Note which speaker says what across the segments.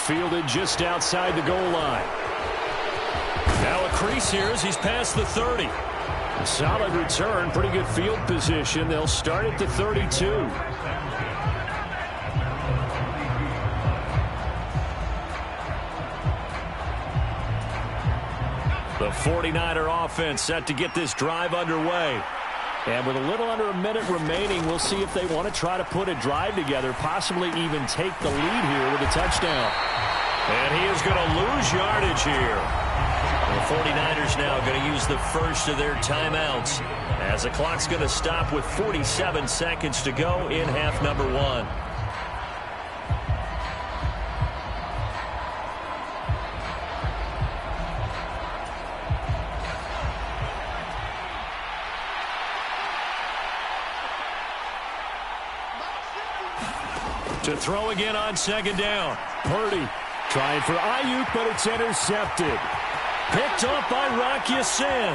Speaker 1: fielded just outside the goal line. Now a crease here as he's past the 30. A solid return, pretty good field position. They'll start at the 32. The 49er offense set to get this drive underway. And with a little under a minute remaining, we'll see if they want to try to put a drive together, possibly even take the lead here with a touchdown. And he is going to lose yardage here. The 49ers now going to use the first of their timeouts as the clock's going to stop with 47 seconds to go in half number 1. To throw again on second down. Purdy trying for Ayuk, but it's intercepted. Picked off by Rocky Sin.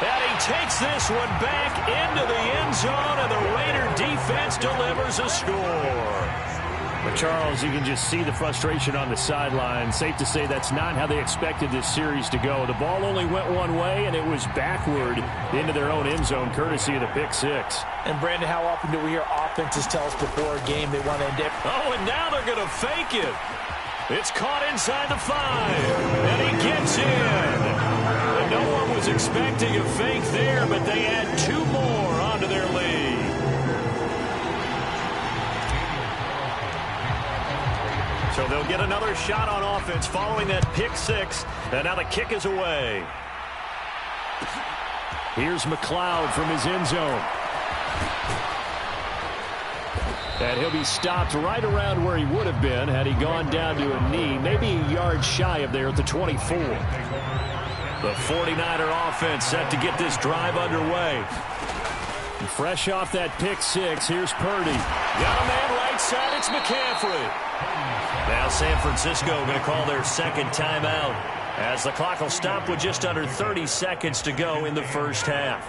Speaker 1: And he takes this one back into the end zone, and the Raider defense delivers a score. But Charles, you can just see the frustration on the sideline. Safe to say that's not how they expected this series to go. The ball only went one way, and it was backward into their own end zone, courtesy of the pick six.
Speaker 2: And, Brandon, how often do we hear offenses tell us before a game they want to end it?
Speaker 1: Oh, and now they're going to fake it. It's caught inside the 5, and he gets in. And no one was expecting a fake there, but they add 2 more onto their lead. So they'll get another shot on offense following that pick six, and now the kick is away. Here's McLeod from his end zone. And he'll be stopped right around where he would have been had he gone down to a knee, maybe a yard shy of there at the 24. The 49er offense set to get this drive underway. And fresh off that pick six, here's Purdy. Got a man right side, it's McCaffrey. Now San Francisco going to call their second timeout as the clock will stop with just under 30 seconds to go in the first half.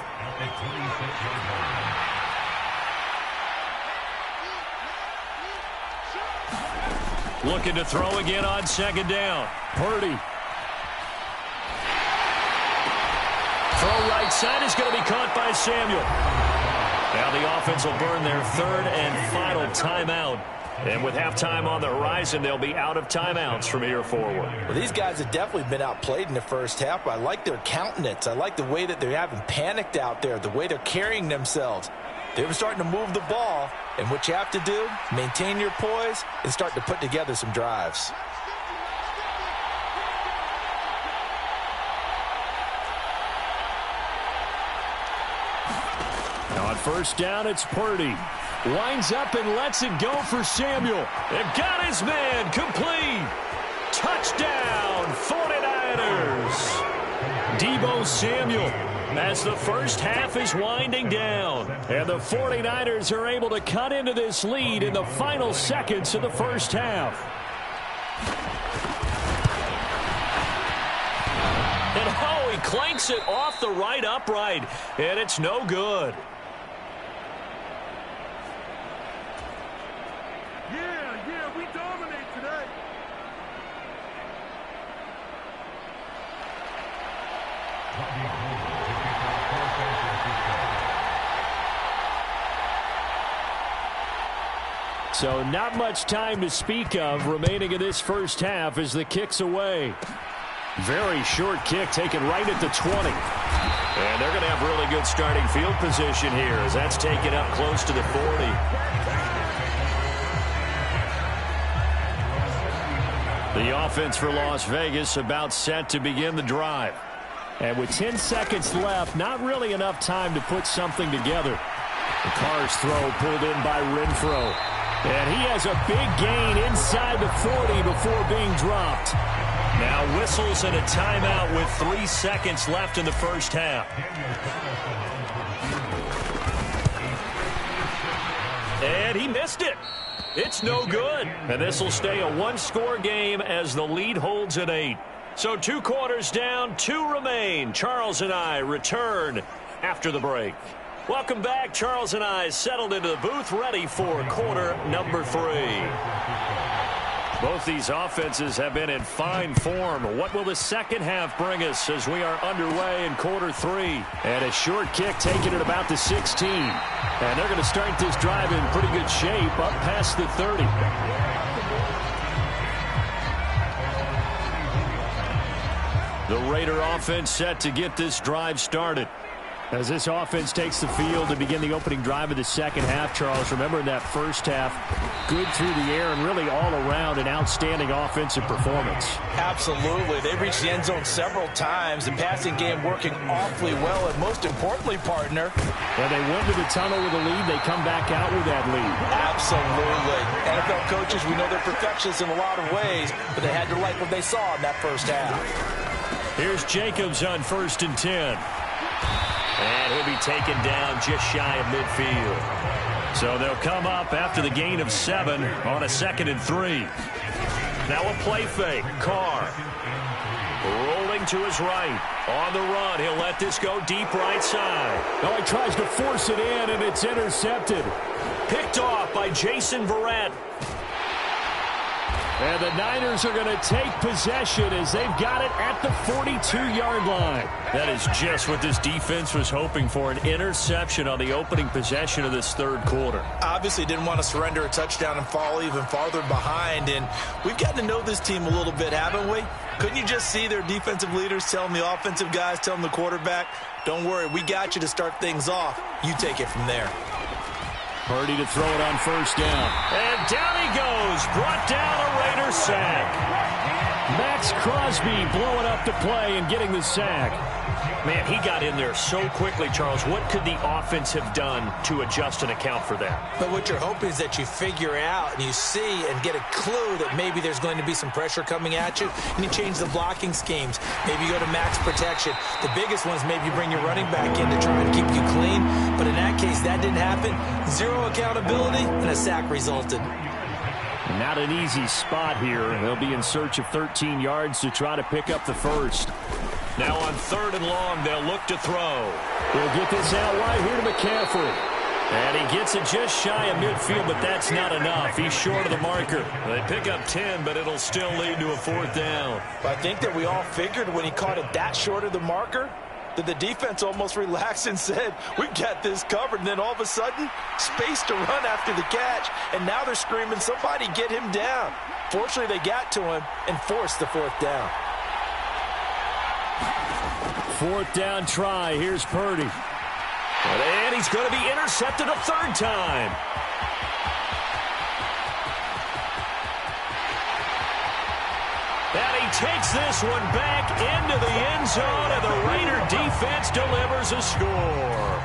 Speaker 1: Looking to throw again on second down. Purdy. Throw right side is going to be caught by Samuel. Now the offense will burn their third and final timeout. And with halftime on the horizon, they'll be out of timeouts from here forward.
Speaker 2: Well, these guys have definitely been outplayed in the first half, but I like their countenance. I like the way that they haven't panicked out there, the way they're carrying themselves. They were starting to move the ball, and what you have to do, maintain your poise and start to put together some drives.
Speaker 1: Now on first down, it's Purdy. Winds up and lets it go for Samuel. And got his man complete. Touchdown, 49ers. Deebo Samuel as the first half is winding down. And the 49ers are able to cut into this lead in the final seconds of the first half. And oh, he clanks it off the right upright. And it's no good.
Speaker 3: Yeah, we dominate today.
Speaker 1: So not much time to speak of remaining in this first half as the kick's away. Very short kick taken right at the 20. And they're going to have really good starting field position here as that's taken up close to the 40. The offense for Las Vegas about set to begin the drive. And with 10 seconds left, not really enough time to put something together. The Carr's throw pulled in by Renfro. And he has a big gain inside the 40 before being dropped. Now whistles and a timeout with 3 seconds left in the first half. And he missed it. It's no good. And this will stay a one-score game as the lead holds at 8. So 2 quarters down, 2 remain. Charles and I return after the break. Welcome back. Charles and I settled into the booth ready for quarter number 3. Both these offenses have been in fine form. What will the second half bring us as we are underway in quarter 3? And a short kick taken at about the 16. And they're going to start this drive in pretty good shape up past the 30. The Raider offense set to get this drive started. As this offense takes the field to begin the opening drive of the second half, Charles, remember in that first half, good through the air and really all around an outstanding offensive performance.
Speaker 2: Absolutely. They reached the end zone several times. The passing game working awfully well. And most importantly, partner,
Speaker 1: when they went to the tunnel with a lead, they come back out with that lead.
Speaker 2: Absolutely. NFL coaches, we know they're perfectionists in a lot of ways, but they had to like what they saw in that first half.
Speaker 1: Here's Jacobs on 1st and 10. And he'll be taken down just shy of midfield. So they'll come up after the gain of 7 on a 2nd and 3. Now a play fake. Carr rolling to his right. On the run, he'll let this go deep right side. Oh, he tries to force it in, and it's intercepted. Picked off by Jason Verrett. And the Niners are going to take possession as they've got it at the 42-yard line. That is just what this defense was hoping for, an interception on the opening possession of this third quarter.
Speaker 2: Obviously didn't want to surrender a touchdown and fall even farther behind. And we've gotten to know this team a little bit, haven't we? Couldn't you just see their defensive leaders telling the offensive guys, telling the quarterback, don't worry, we got you to start things off. You take it from there.
Speaker 1: Purdy to throw it on 1st down. And down he goes. Brought down a Raider sack. Max Crosby blowing up the play and getting the sack. Man, he got in there so quickly, Charles. What could the offense have done to adjust and account for that?
Speaker 2: But what you're hoping is that you figure out and you see and get a clue that maybe there's going to be some pressure coming at you, and you change the blocking schemes. Maybe you go to max protection. The biggest one is maybe you bring your running back in to try and keep you clean. But in that case, that didn't happen. 0 accountability, and a sack resulted.
Speaker 1: Not an easy spot here. They'll be in search of 13 yards to try to pick up the first. Now on 3rd and long, they'll look to throw. They'll get this out wide here to McCaffrey. And he gets it just shy of midfield, but that's not enough. He's short of the marker. They pick up 10, but it'll still lead to a 4th down.
Speaker 2: I think that we all figured when he caught it that short of the marker that the defense almost relaxed and said, we got this covered. And then all of a sudden, space to run after the catch. And now they're screaming, somebody get him down. Fortunately, they got to him and forced the 4th down.
Speaker 1: 4th down try. Here's Purdy. And he's going to be intercepted a 3rd time. And he takes this one back into the end zone, and the Raider defense delivers a score.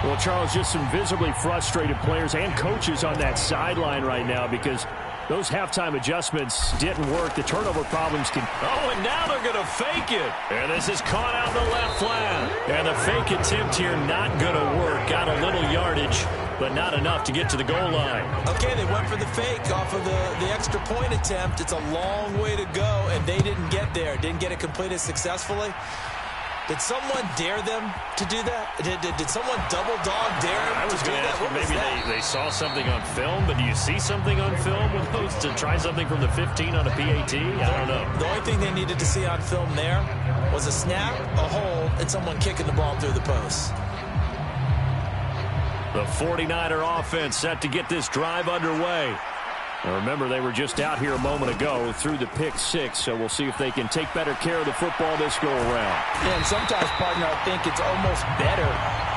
Speaker 1: Well, Charles, just some visibly frustrated players and coaches on that sideline right now because those halftime adjustments didn't work. The turnover problems can... Oh, and now they're going to fake it. And this is caught out in the left flat. And the fake attempt here not going to work. Got a little yardage, but not enough to get to the goal line.
Speaker 2: Okay, they went for the fake off of the extra point attempt. It's a long way to go, and they didn't get there. Didn't get it completed successfully. Did someone dare them to do that? Did someone double dog dare them to do that?
Speaker 1: Maybe they saw something on film, but do you see something on film with those to try something from the 15 on a PAT? I don't know.
Speaker 2: The only thing they needed to see on film there was a snap, a hold, and someone kicking the ball through the post.
Speaker 1: The 49er offense set to get this drive underway. Now remember, they were just out here a moment ago through the pick 6, so we'll see if they can take better care of the football this go-around.
Speaker 2: And sometimes, partner, I think it's almost better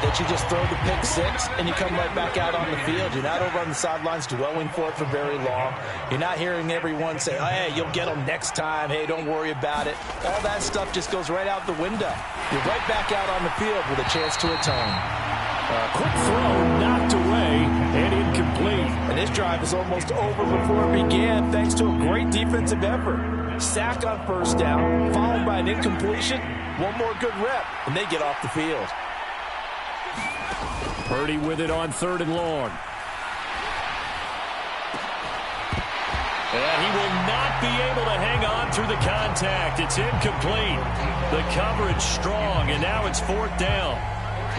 Speaker 2: that you just throw the pick 6 and you come right back out on the field. You're not over on the sidelines dwelling for it for very long. You're not hearing everyone say, oh, hey, you'll get them next time. Hey, don't worry about it. All that stuff just goes right out the window. You're right back out on the field with a chance to atone.
Speaker 1: Quick throw, knocked away, and incomplete.
Speaker 2: And this drive is almost over before it began, thanks to a great defensive effort. Sack on 1st down, followed by an incompletion. One more good rep, and they get off the field.
Speaker 1: Purdy with it on 3rd and long. And he will not be able to hang on through the contact. It's incomplete. The coverage strong, and now it's 4th down.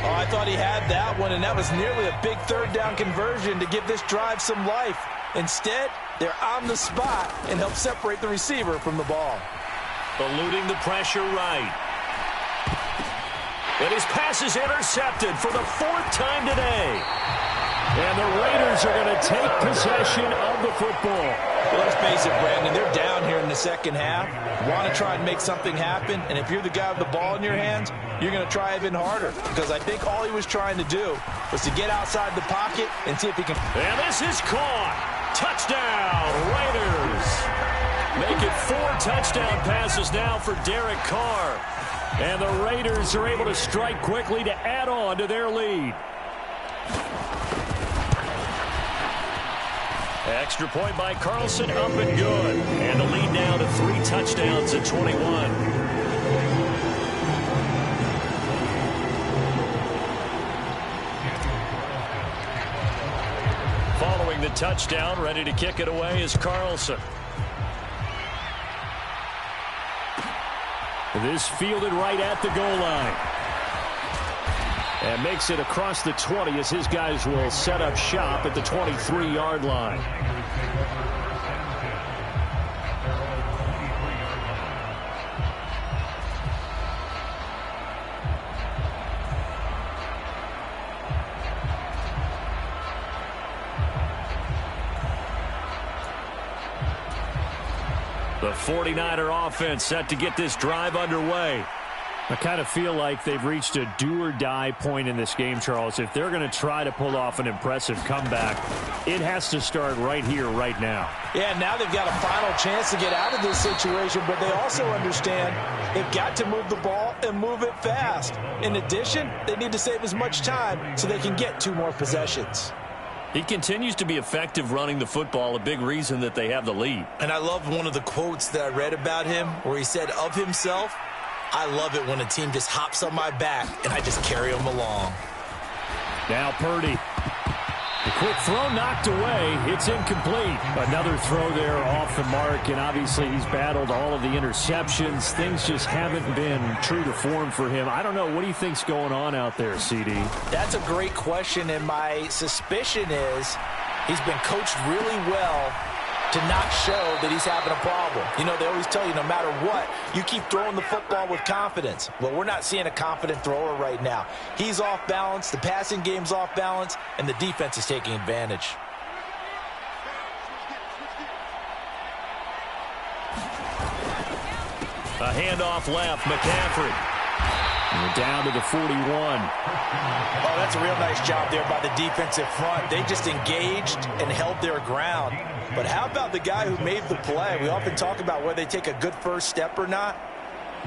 Speaker 2: Oh, I thought he had that one, and that was nearly a big 3rd down conversion to give this drive some life. Instead, they're on the spot and help separate the receiver from the ball.
Speaker 1: Eluding the pressure right. And his pass is intercepted for the 4th time today. And the Raiders are going to take possession of the football.
Speaker 2: Well, let's face it, Brandon, they're down here in the second half. Want to try and make something happen, and if you're the guy with the ball in your hands, you're going to try even harder, because I think all he was trying to do was to get outside the pocket and see if he can.
Speaker 1: And this is caught. Touchdown, Raiders. Make it 4 touchdown passes now for Derek Carr. And the Raiders are able to strike quickly to add on to their lead. Extra point by Carlson, up and good. And the lead now to 3 touchdowns at 21. Following the touchdown, ready to kick it away is Carlson. This fielded right at the goal line. And makes it across the 20 as his guys will set up shop at the 23-yard line. The 49er offense set to get this drive underway. I kind of feel like they've reached a do-or-die point in this game, Charles. If they're going to try to pull off an impressive comeback, it has to start right here, right now.
Speaker 2: Yeah, now they've got a final chance to get out of this situation, but they also understand they've got to move the ball and move it fast. In addition, they need to save as much time so they can get 2 more possessions.
Speaker 1: He continues to be effective running the football, a big reason that they have the lead.
Speaker 2: And I love one of the quotes that I read about him where he said of himself, "I love it when a team just hops on my back and I just carry them along."
Speaker 1: Now Purdy. The quick throw knocked away. It's incomplete. Another throw there off the mark, and obviously he's battled all of the interceptions. Things just haven't been true to form for him. I don't know. What do you think's going on out there, CD?
Speaker 2: That's a great question, and my suspicion is he's been coached really well to not show that he's having a problem. You know, they always tell you no matter what, you keep throwing the football with confidence. Well, we're not seeing a confident thrower right now. He's off balance, the passing game's off balance, and the defense is taking advantage.
Speaker 1: A handoff left, McCaffrey. And we're down to the 41.
Speaker 2: Oh, that's a real nice job there by the defensive front. They just engaged and held their ground. But how about the guy who made the play? We often talk about whether they take a good first step or not.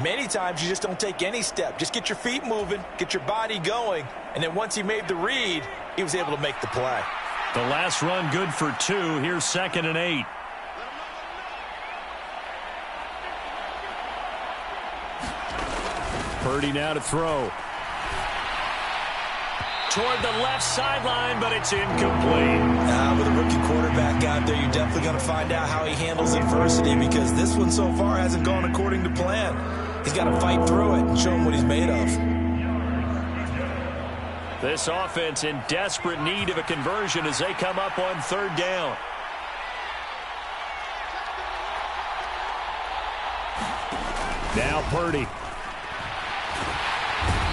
Speaker 2: Many times you just don't take any step. Just get your feet moving, get your body going, and then once he made the read, he was able to make the play.
Speaker 1: The last run good for 2. Here's 2nd and 8. Purdy now to throw. Toward the left sideline, but it's incomplete.
Speaker 2: With a rookie quarterback out there, you're definitely going to find out how he handles adversity, because this one so far hasn't gone according to plan. He's got to fight through it and show him what he's made of.
Speaker 1: This offense in desperate need of a conversion as they come up on 3rd down. Now Purdy.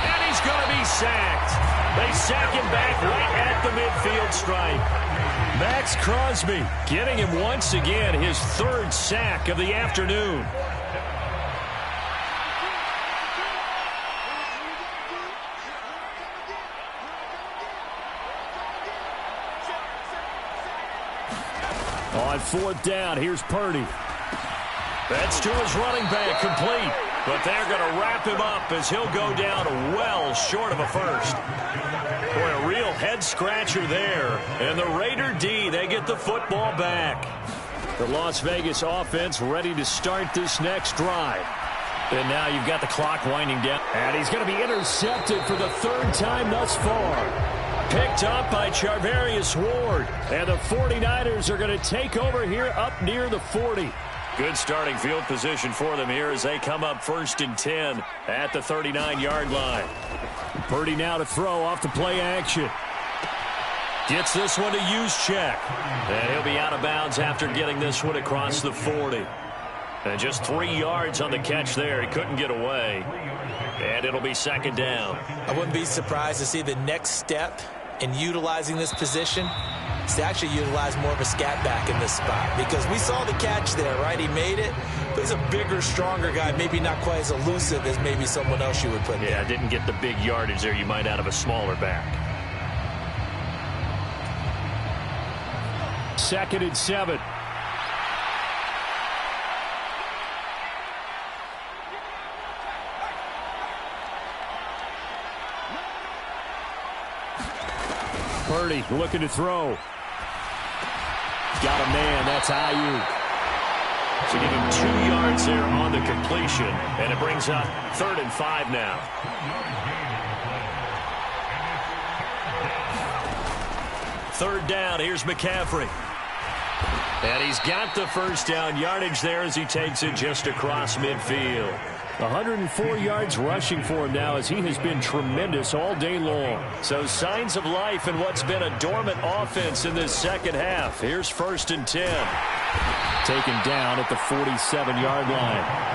Speaker 1: And he's going to be sacked. They sack him back right at the midfield stripe. Max Crosby getting him once again, his 3rd sack of the afternoon. On 4th down, here's Purdy. That's to his running back, complete. But they're going to wrap him up as he'll go down well short of a first. Boy, a real head-scratcher there. And the Raider D, they get the football back. The Las Vegas offense ready to start this next drive. And now you've got the clock winding down. And he's going to be intercepted for the 3rd time thus far. Picked up by Charvarius Ward. And the 49ers are going to take over here up near the 40. Good starting field position for them here as they come up 1st and 10 at the 39-yard line. Purdy now to throw off the play action. Gets this one to use check. And he'll be out of bounds after getting this one across the 40. And just 3 yards on the catch there. He couldn't get away. And it'll be second down.
Speaker 2: I wouldn't be surprised to see the next step in utilizing this position is to actually utilize more of a scat back in this spot. Because we saw the catch there, right? He made it. But he's a bigger, stronger guy. Maybe not quite as elusive as maybe someone else you would put there.
Speaker 1: Yeah, didn't get the big yardage there you might out of a smaller back. 2nd and 7. Purdy looking to throw. Got a man. That's Ayuk. So give him 2 yards there on the completion. And it brings up 3rd and 5 now. Third down. Here's McCaffrey. And he's got the first down yardage there as he takes it just across midfield. 104 yards rushing for him now as he has been tremendous all day long. So signs of life in what's been a dormant offense in this second half. Here's 1st and 10. Taken down at the 47-yard line.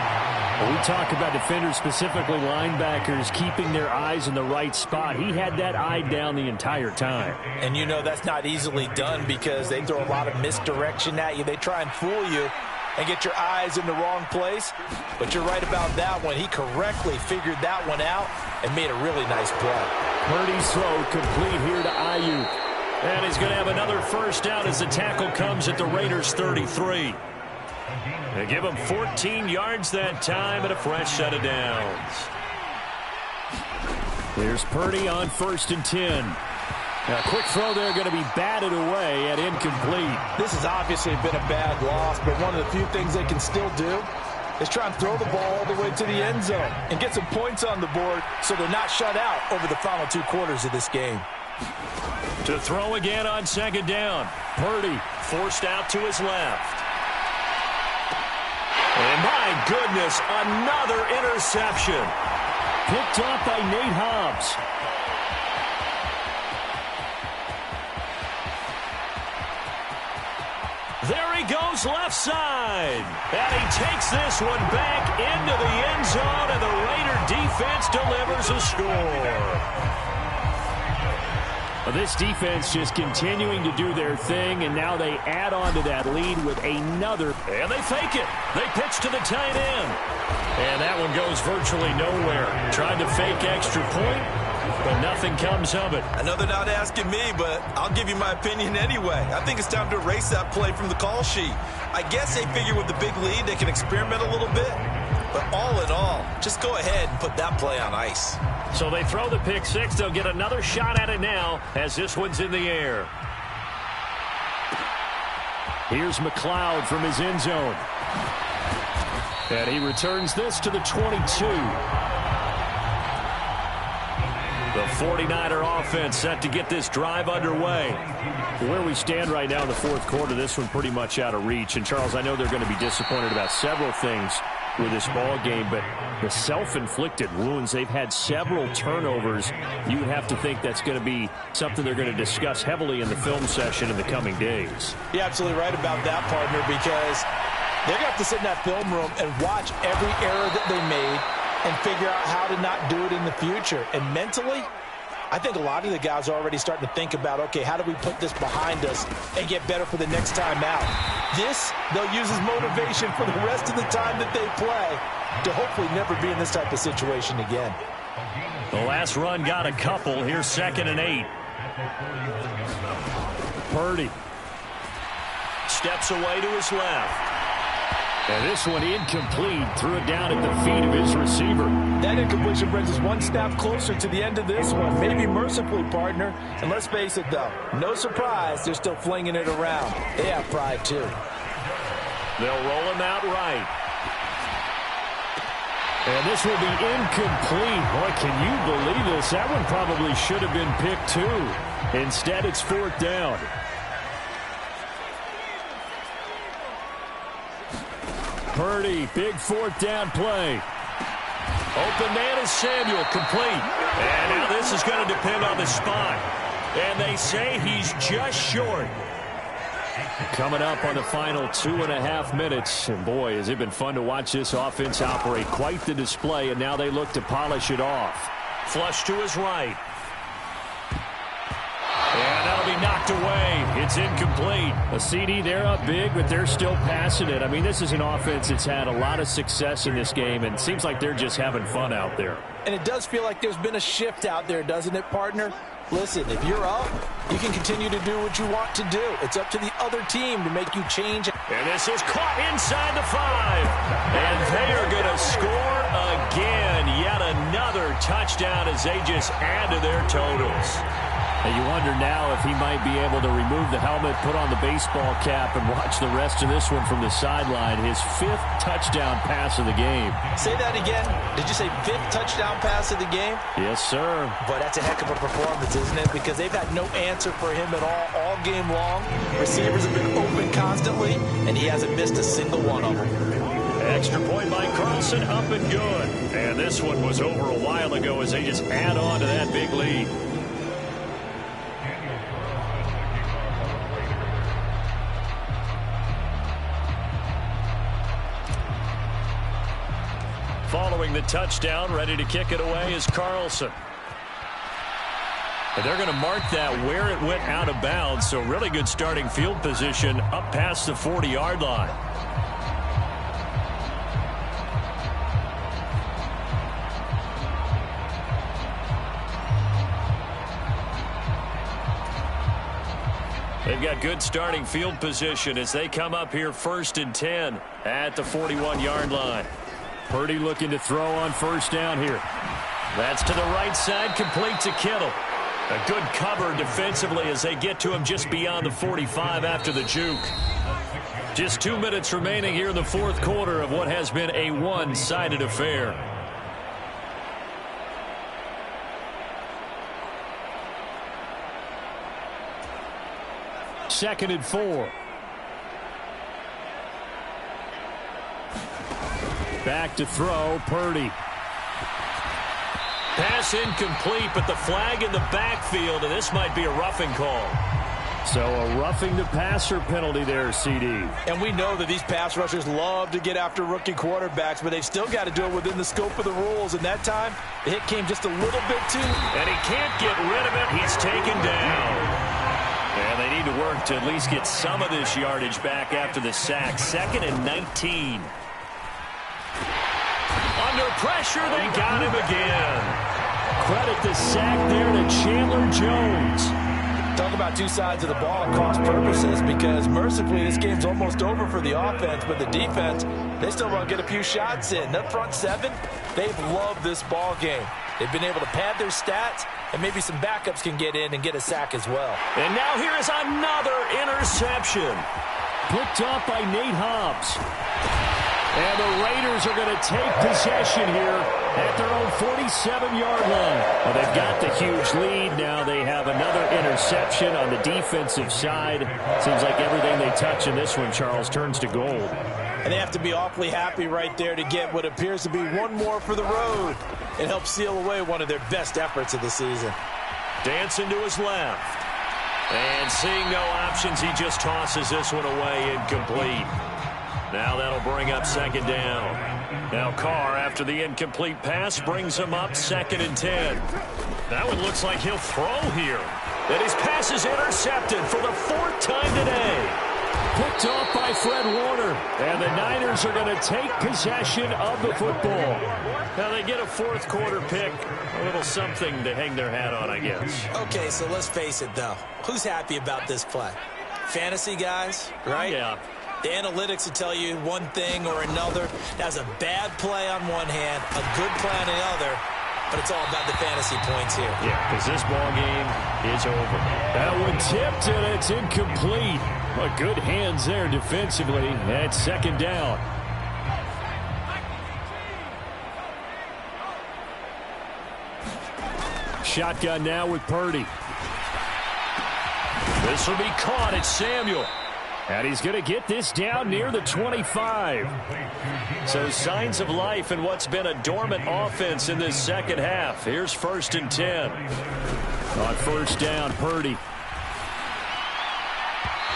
Speaker 1: When we talk about defenders, specifically linebackers, keeping their eyes in the right spot. He had that eye down the entire time.
Speaker 2: And you know that's not easily done because they throw a lot of misdirection at you. They try and fool you and get your eyes in the wrong place. But you're right about that one. He correctly figured that one out and made a really nice play.
Speaker 1: Purdy's throw complete here to Ayuk. And he's going to have another first down as the tackle comes at the Raiders' 33. They give him 14 yards that time and a fresh set of downs. Here's Purdy on 1st and 10. Now, a quick throw there going to be batted away and incomplete.
Speaker 2: This has obviously been a bad loss, but one of the few things they can still do is try and throw the ball all the way to the end zone and get some points on the board so they're not shut out over the final 2 quarters of this game.
Speaker 1: To throw again on 2nd down. Purdy forced out to his left. And my goodness, another interception. Picked off by Nate Hobbs. There he goes left side. And he takes this one back into the end zone, and the Raider defense delivers a score. This defense just continuing to do their thing, and now they add on to that lead with another. And they fake it. They pitch to the tight end. And that one goes virtually nowhere. Tried to fake extra point, but nothing comes of it.
Speaker 2: I know they're not asking me, but I'll give you my opinion anyway. I think it's time to erase that play from the call sheet. I guess they figure with the big lead they can experiment a little bit. But all in all, just go ahead and put that play on ice.
Speaker 1: So they throw the pick six. They'll get another shot at it now as this one's in the air. Here's McLeod from his end zone. And he returns this to the 22. The 49er offense set to get this drive underway. Where we stand right now in the 4th quarter, this one pretty much out of reach. And, Charles, I know they're going to be disappointed about several things with this ball game, but the self-inflicted wounds, they've had several turnovers. You would have to think that's going to be something they're going to discuss heavily in the film session in the coming days.
Speaker 2: You're absolutely right about that, partner, because they're going to have to sit in that film room and watch every error that they made and figure out how to not do it in the future. And mentally, I think a lot of the guys are already starting to think about, okay, how do we put this behind us and get better for the next time out? This, they'll use as motivation for the rest of the time that they play to hopefully never be in this type of situation again.
Speaker 1: The last run got a couple. Here's 2nd and 8. Purdy steps away to his left. And this one incomplete. Threw it down at the feet of his receiver.
Speaker 2: That incompletion brings us one step closer to the end of this one. Maybe mercifully, partner. And let's face it, though, no surprise, they're still flinging it around. They have pride, too.
Speaker 1: They'll roll him out right. And this will be incomplete. Boy, can you believe this? That one probably should have been picked, too. Instead, it's 4th down. Purdy, big 4th down play. Open man is Samuel, complete. And now this is going to depend on the spot. And they say he's just short. Coming up on the final 2.5 minutes. And boy, has it been fun to watch this offense operate. Quite the display, and now they look to polish it off. Flush to his right. And that'll be knocked away. It's incomplete. A CD, they're up big, but they're still passing it. I mean, this is an offense that's had a lot of success in this game, and it seems like they're just having fun out there.
Speaker 2: And it does feel like there's been a shift out there, doesn't it, partner? Listen, if you're up, you can continue to do what you want to do. It's up to the other team to make you change.
Speaker 1: And this is caught inside the 5. And they are going to score again. Yet another touchdown as they just add to their totals. And you wonder now if he might be able to remove the helmet, put on the baseball cap, and watch the rest of this one from the sideline. His 5th touchdown pass of the game.
Speaker 2: Say that again. Did you say 5th touchdown pass of the game?
Speaker 1: Yes, sir.
Speaker 2: But that's a heck of a performance, isn't it? Because they've had no answer for him at all game long. Receivers have been open constantly, and he hasn't missed a single one of them.
Speaker 1: Extra point by Carlson, up and good. And this one was over a while ago as they just add on to that big lead. Following the touchdown, ready to kick it away is Carlson. And they're going to mark that where it went out of bounds, so really good starting field position up past the 40-yard line. They've got good starting field position as they come up here 1st and 10 at the 41-yard line. Purdy looking to throw on 1st down here. That's to the right side, complete to Kittle. A good cover defensively as they get to him just beyond the 45 after the juke. Just 2 minutes remaining here in the 4th quarter of what has been a one-sided affair. Second and 4. Back to throw, Purdy. Pass incomplete, but the flag in the backfield, and this might be a roughing call. So a roughing the passer penalty there, CD.
Speaker 2: And we know that these pass rushers love to get after rookie quarterbacks, but they've still got to do it within the scope of the rules. And that time, the hit came just a little bit too.
Speaker 1: And he can't get rid of it. He's taken down. And they need to work to at least get some of this yardage back after the sack. 2nd and 19. Under pressure, they got him again. Credit the sack there to Chandler Jones.
Speaker 2: Talk about two sides of the ball at cross purposes, because mercifully this game's almost over for the offense, but the defense, they still want to get a few shots in. That front 7, they've loved this ball game. They've been able to pad their stats, and maybe some backups can get in and get a sack as well.
Speaker 1: And now here is another interception. Picked off by Nate Hobbs. And the Raiders are going to take possession here at their own 47-yard line. Well, they've got the huge lead. Now they have another interception on the defensive side. Seems like everything they touch in this one, Charles, turns to gold.
Speaker 2: And they have to be awfully happy right there to get what appears to be one more for the road. It helps seal away one of their best efforts of the season.
Speaker 1: Dancing to his left. And seeing no options, he just tosses this one away, incomplete. Now that'll bring up 2nd down. Now Carr, after the incomplete pass, brings him up 2nd and 10. That one looks like he'll throw here. And his pass is intercepted for the 4th time today. Picked off by Fred Warner. And the Niners are going to take possession of the football. Now they get a 4th quarter pick. A little something to hang their hat on, I guess.
Speaker 2: Okay, so let's face it, though. Who's happy about this play? Fantasy guys, right?
Speaker 1: Yeah.
Speaker 2: The analytics will tell you one thing or another. That's a bad play on one hand, a good play on the other, but it's all about the fantasy points here.
Speaker 1: Yeah, because this ball game is over. That one tipped, and it's incomplete. But good hands there defensively at 2nd down. Shotgun now with Purdy. This will be caught. It's Samuel. And he's going to get this down near the 25. So signs of life in what's been a dormant offense in this second half. Here's 1st and 10. On first down, Purdy.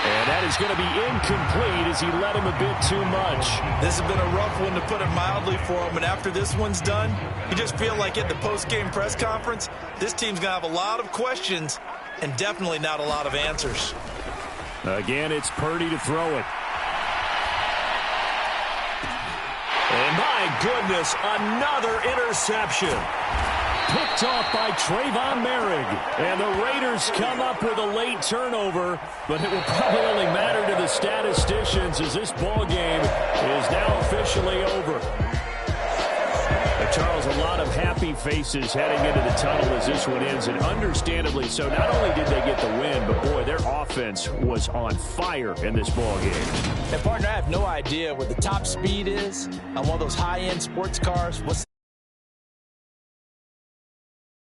Speaker 1: And that is going to be incomplete as he led him a bit too much.
Speaker 2: This has been a rough one, to put it mildly, for him. And after this one's done, you just feel like at the post-game press conference, this team's going to have a lot of questions and definitely not a lot of answers.
Speaker 1: Again, it's Purdy to throw it. And my goodness, another interception. Picked off by Trayvon Merrick. And the Raiders come up with a late turnover, but it will probably only matter to the statisticians as this ball game is now officially over. Charles, a lot of happy faces heading into the tunnel as this one ends, and understandably so. Not only did they get the win, but boy, their offense was on fire in this ball game.
Speaker 2: And partner, I have no idea what the top speed is on one of those high-end sports cars. What's